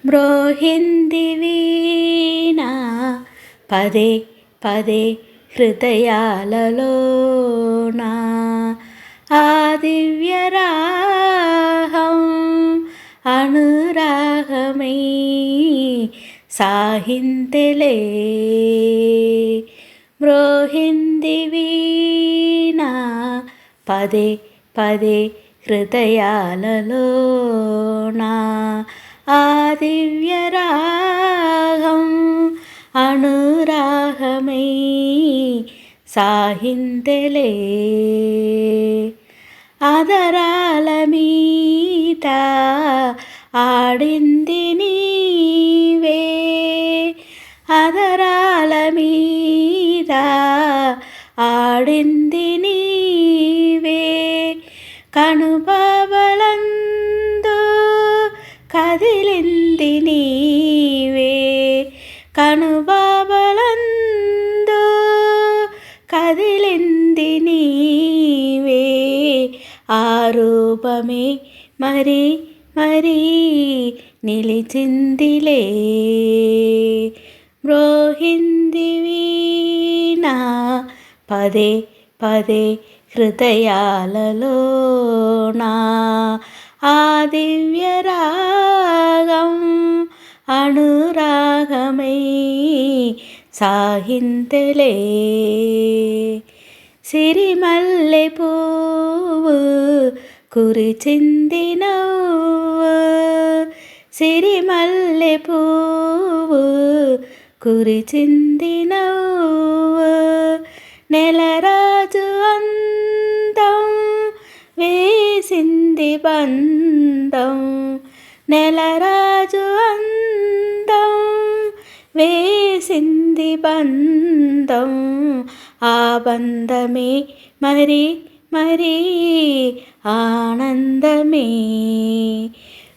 మ్రోహింది వీణ పదే పదే హృదయాలలోన ఆ దివ్యరాగం అనురాగమై సాహింతెలే. మ్రోహింది వీణ పదే పదే హృదయాలలోన ఆ దివ్యరాగం అనురాగమై సాహింతెలే. అదరాల మీట ఆడింది నీవే, అదరాల మీద ఆడింది నీవే, కనుపాపలందు కదిలింది నీవే, కనుపాపలందు కదిలింది నీవే, ఆ రూపమే మరి మరి నిలిచిందిలే. మ్రోహింది వీణ పదే పదే హృదయాలలోన ఆ దివ్యరాగం అనురాగమై సాహింతెలే. సిరిమల్లె పువ్వు కురిచింది నవ్వు, సిరిమల్లె పువ్వు కురిచింది నవ్వు, నెలరాజు అందం వేసింది బంధం, నెలరాజు అందం వేసింది బంధం, ఆ బంధమే మరి మరి ఆనందమే.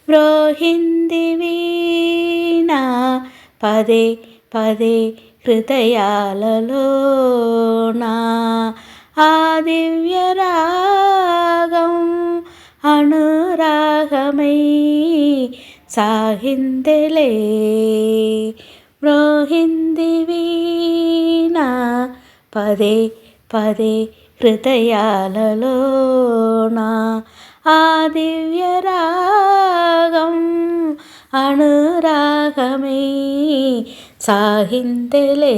మ్రోహింది వీణ పదే పదే హృదయాలలోన ఆ దివ్యరాగం అనురాగమై సాహింతెలే. మ్రోహింది వీణ పదే పదే హృదయాలలోన ఆ దివ్యరాగం అనురాగమై సాహింతెలే.